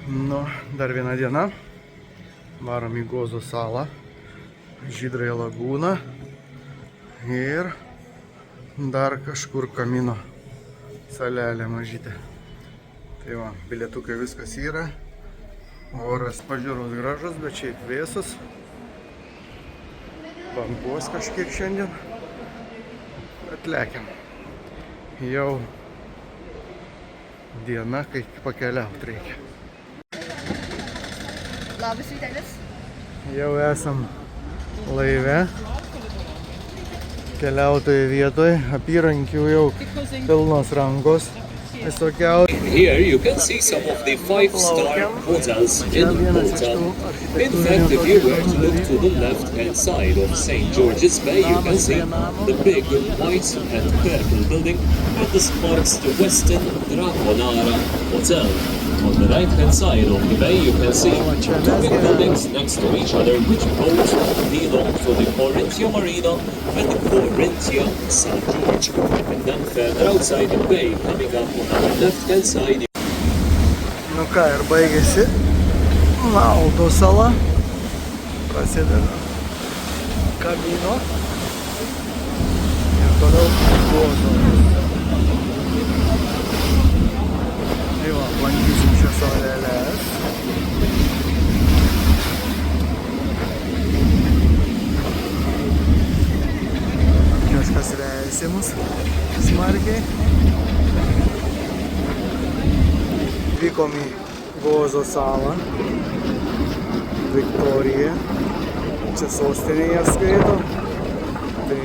Nu, dar viena diena. Varom į Gozo salą, Žydrąją lagūną ir dar kažkur Kamino salelė mažytė. Tai va, bilietukai viskas yra. Oras pažiūros gražus, bet šiaip vėsus. Bangos kažkiek šiandien. Bet lekiam. Jau diena, kai pakeliaut reikia. Labas rytelis. Jau esam laive. Keliautojų vietoje. Apyrankių jau pilnos rankos. Here you can see some of the 5-star hotels in Malta. In fact, if you were to look to the left-hand side of St. George's Bay, you can see the big white and purple building that marks the Westin Dragonara Hotel. On the right-hand side of the bay, you can see two big buildings next to each other, which both belong to the Corinthia Marina and the Corinthia St. George. And then further outside the bay, coming up on our left-hand side. Nu ką, ir baigėsi Maltos sala. Prasideda Kamino. Ir toliau Gozo. Tai va, bandysim šias saleles. Kažkas vejasi mus smarkiai. Vykom į Gozo salą, Viktorija, čia sostinėje skaito, tai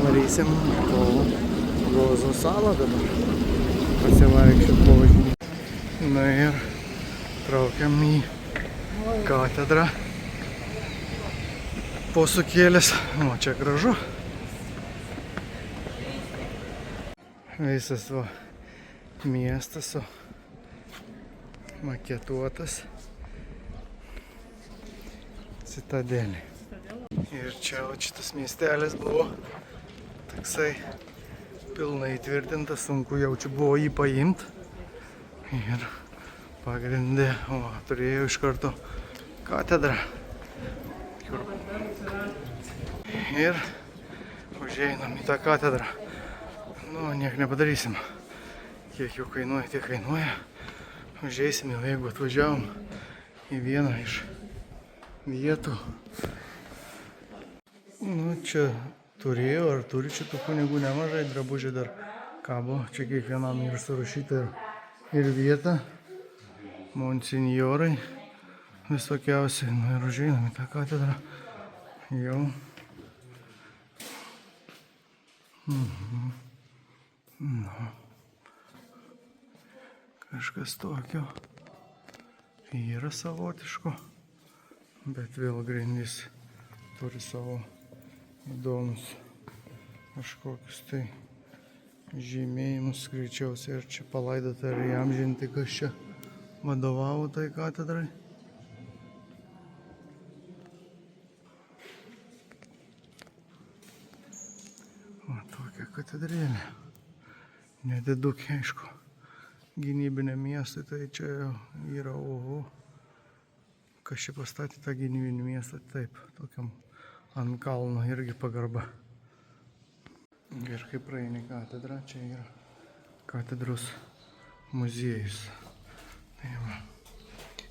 varysim po Gozo salą dabar, pasivaikščiot po važinį. Na ir traukiam į katedrą, posūkėlis, o čia gražu. Visas va miestas maketuotas citadelė. Ir čia šitas miestelis buvo toksai pilnai įtvirtintas, sunku jau čia buvo jį paimt. Ir pagrindė, turėjau iš karto katedrą. Ir užeinam į tą katedrą. Nu, niek nepadarysim. Kiek jau kainuoja, tiek kainuoja. Užeisim jau, jeigu atvažiavom į vieną iš vietų. Nu, čia turėjo ar turi čia tų kunigų nemažai, drabužiai dar kabo. Čia kiekvienam ir surašyta ir vieta. Monsinjorai visokiausiai. Nu ir užeinam į tą katedrą. Jau. Nu. Kažkas tokio yra savotiško, bet vėl grindys turi savo įdomus kažkokius tai žymėjimus, greičiausiai ir čia palaidota ir įamžinti, kas čia vadovavo tai katedrai. O tokia katedrėlė, nedidukė aišku. Gynybinė miestai, tai čia yra oho. Kas čia pastatė tą gynybinį miestą, taip, tokiam ant kalno irgi pagarba. Ir kai praeini katedrą, čia yra katedros muziejus. Tai va,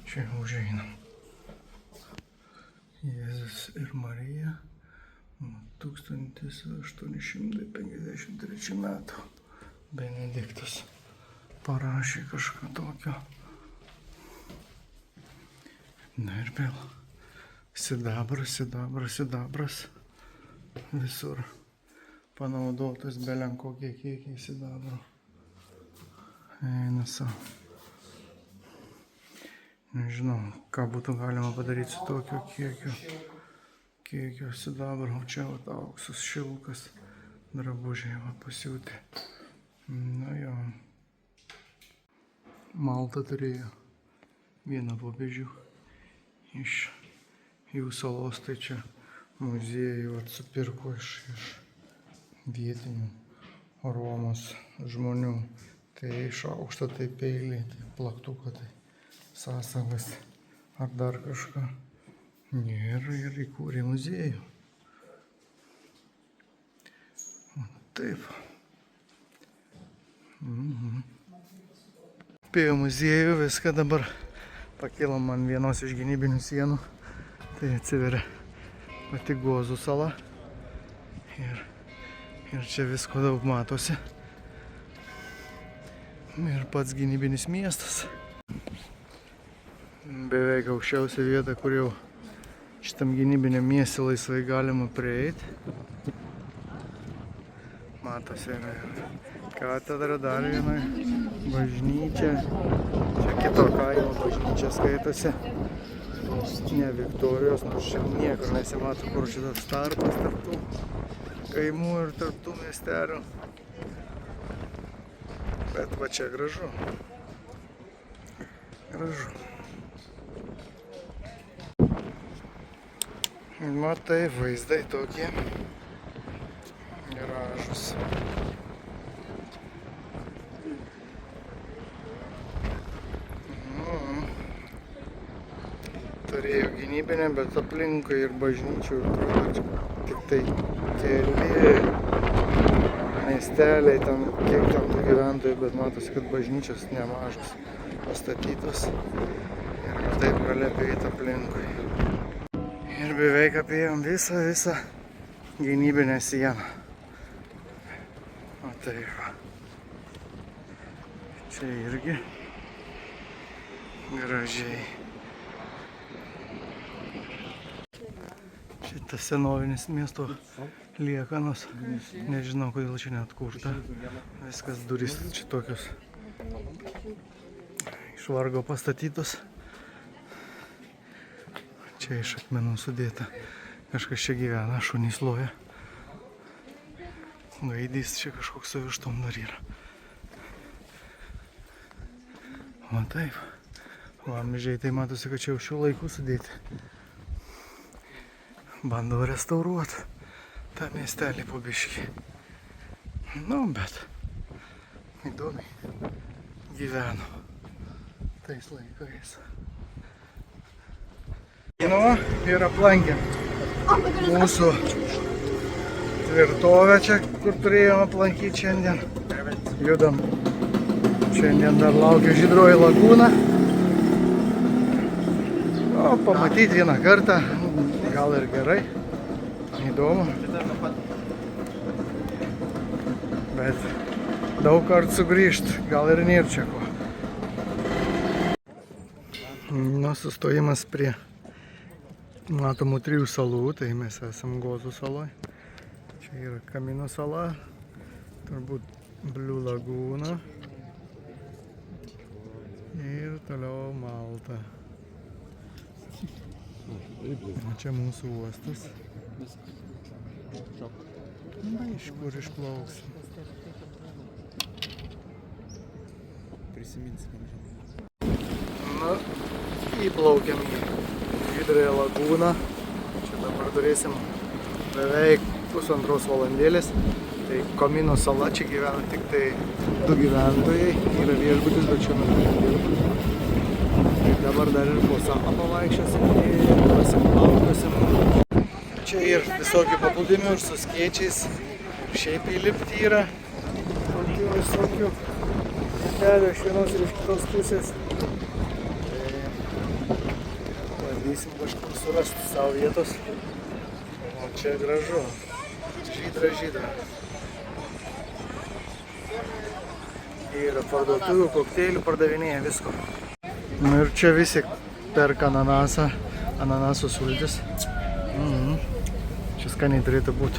čia užeinam. Jėzus ir Marija, 1853 metų. Benediktas parašė kažką tokio. Na ir vėl sidabras. Visur panaudotas belenkokie kiekiai sidabro. Eina savo. Nežinau, ką būtų galima padaryti su tokio kiekio sidabro. Čia auksus šilkas, drabužiai pasiūti. Na jo. Malta turėjo vieną popiežių iš jų salos, tai čia muziejų atsipirko iš vietinių Romos žmonių. Tai šaukštą, tai peilį, tai plaktuką, tai sąsagas ar dar kažką. Ir įkūrė muziejų. Taip. Apie muziejų viską dabar pakilom man vienos iš gynybinių sienų. Tai atsiveria pati Gozų sala. Ir čia visko daug matosi. Ir pats gynybinis miestas. Beveik aukščiausia vieta, kur jau šitam gynybiniam mieste laisvai galima prieiti. Matosi ir katedra, dar viena bažnyčia. Čia kito kaimo bažnyčia skaitosi. Ne Viktorijos, nors čia niekur nesimato, kur šitas tarpas tarp tų kaimų ir tarp tų miestelių. Bet va čia gražu. Gražu. Matai, vaizdai tokie gražus. Turėjo gynybinę, bet aplinkui ir bažnyčių tik tai keli miesteliai, ten kiek ten tų gyventojų, bet matosi, kad bažnyčios nemažos pastatytos ir taip gali apeiti aplinkui. Ir beveik apėjom visą gynybinę sieną. O tai va. Čia irgi gražiai. Šitas senovinis miesto liekanos. Nežinau, kodėl čia neatkurta. Viskas durys čia tokios iš vargo pastatytos. Čia iš akmenų sudėta. Kažkas čia gyvena, šunys loja. Gaidys čia kažkoks su vištom dar yra. O taip. Vamzdžiai tai matosi, kad čia jau šių laikų sudėti. Bandau restauruoti tą miestelį po biškį. Nu, bet įdomiai gyveno tais laikais. Žinoma, ir aplankėm mūsų tvirtovę čia, kur turėjom aplankyti šiandien. Judam. Šiandien dar laukia Žydroji lagūna. O, pamatyti vieną kartą. Gal ir gerai, įdomu, bet daug kartų sugrįžt, gal ir nėra čia ko. Nu, sustojimas prie matomų 3 salų, tai mes esam Gozų saloj. Čia yra Kamino sala, turbūt Blue Laguna ir toliau Malta. O čia mūsų uostas. Iš kur išplauksim. Na, įplaukiam į Žydrąją lagūną. Čia dabar turėsim beveik pusantros valandėlės. Tai Kamino sala, čia gyvena tik tai 2 gyventojai. Yra viešbutis, bet šiuo metu nedirba. Dabar dar ir po salą pavaikščiosim ir pasiplaukosim. Čia ir visokių paplūdimių ir su skėčiais. Šiaip įlipti yra. Tokių visokių kelių iš vienos ir iš kitos pusės. Bandysim kažkur surasti savo vietos. O čia gražu. Žydra. Yra parduotuvių, kokteilių, pardavinėja visko. Ir čia visi perka ananasą, ananaso sultis. Čia skaniai turėtų būti.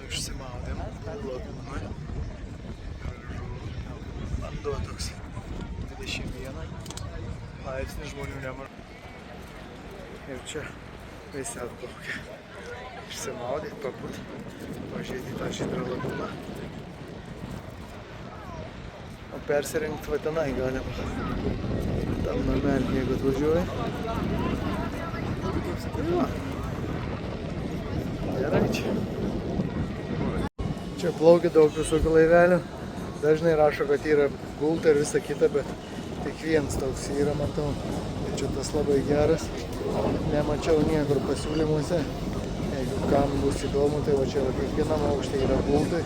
Išsimaudėm lagūnoj. Vanduo toks 21 laipsnį, žmonių nemažai. Ir čia visi atplaukia. Išsimaudėt, pabūt, pažiūrėti tą Žydrą lagūną. O persirengti va tenai galima. Tam namelį, jeigu atvažiuoji. Gerai čia. Čia plaukia daug visokių laivelių. Dažnai rašo, kad yra gulta ir visa kita, bet Tik vienas toks yra, matau. Tai čia tas labai geras. Nemačiau niekur pasiūlymuose. Jeigu kam bus įdomu, tai va čia va kiekvienam aukšte yra gultai.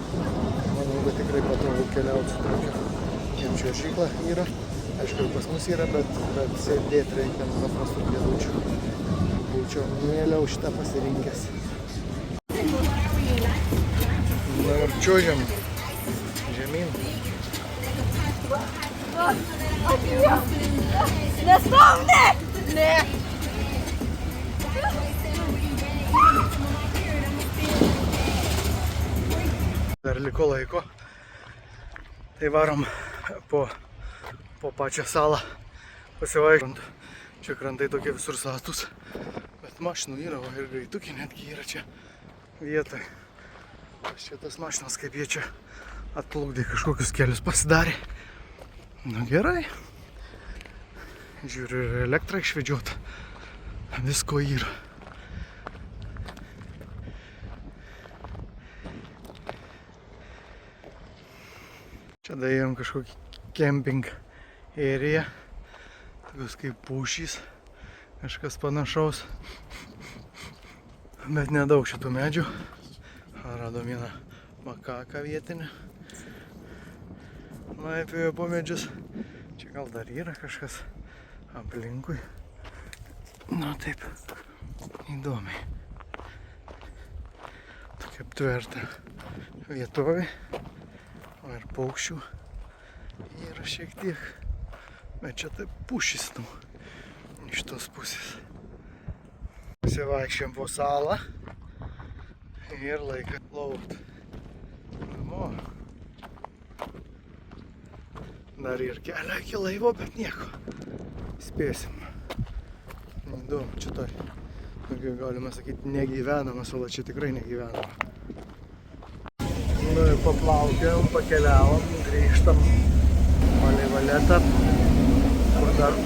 Manau, kad tikrai patogu keliauti su tokia. Ir čiuožykla yra. Aišku, ir pas mus yra, bet sėdėti reikia paprastų kėdučių. Būčiau mieliau šitą pasirinkęs. Na ir čiuožiam žemyn. Nestom, ne! Ne! Dar liko laiko. Tai varom po pačią salą pasivaikščiant. Čia krantai tokie visur satus. Bet mašinų yra, va, ir greitukė netgi yra čia vietoj. Čia tas mašinas, kaip jie čia atplukdė, kažkokius kelius pasidarė. Nu gerai. Žiūriu, ir elektrą išvedžiota. Visko yra. Čia daėjom kažkokį camping area. Tokios kaip pušys. Kažkas panašaus. Bet nedaug šitų medžių. Radom vieną makaką vietinę. Laipiojo po medžius. Čia gal dar yra kažkas aplinkui. Na taip, įdomiai. Tokia aptverta vietovė. O ir paukščių yra šiek tiek. Bet čia taip pušys, nu, iš tos pusės. Pasivaikščiam po salą. Ir laiką laukt. Namo. Dar ir kelią iki laivo, bet nieko. Spėsim. Įdomu, čia tai, galima sakyti, negyvenamas, o čia tikrai negyvenama. Nu ir paplaukėm, pakeliavom, grįžtam palei valetą.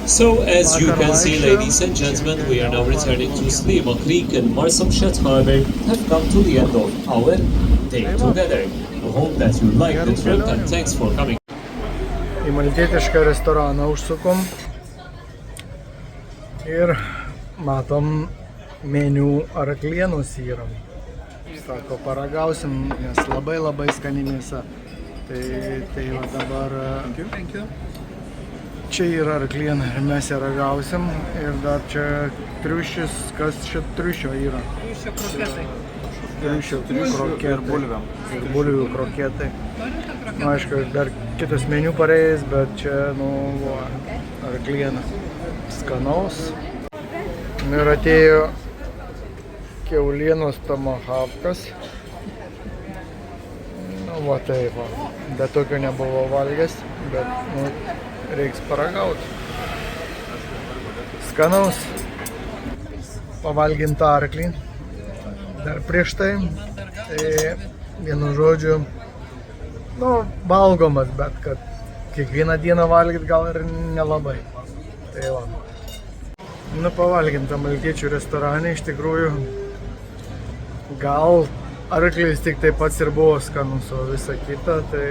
So, as you can see, ladies and gentlemen, we are now returning to Slima Creek and Marshamshet Harbor have come to the end of our day together. I hope that you liked the trip and thanks for coming. Į maltietišką restoraną užsukom ir matom meniu arklienus yra. Sako, paragausim, nes labai skani mėsa. Tai va dabar čia yra arkliena ir mes ją ragausim. Ir dar čia triušis, kas čia triušio yra? Triušio kroketai. Triušio kroketai. Ir bulvių kroketai. Nu, aišku, dar kitas meniu pareis, bet čia, nu, arkliena. Skanaus. Ir atėjo kiaulienos tomahawkas. Nu, va taip, va. Bet tokio nebuvo valgęs, bet, nu, reiks paragauti. Skanaus. Pavalgint arklį. Dar prieš tai, vienu žodžiu, nu, valgomas, bet kad kiekvieną dieną valgyt gal ir nelabai. Tai va. Nu, pavalgint tam maltiečių restorane, iš tikrųjų, gal arklis tik tai pats ir buvo skanus, o visa kita, tai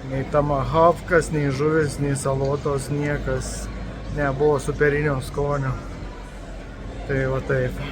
nei tomahawkas, nei žuvis, nei salotos, niekas nebuvo superinio skonio. Tai va taip.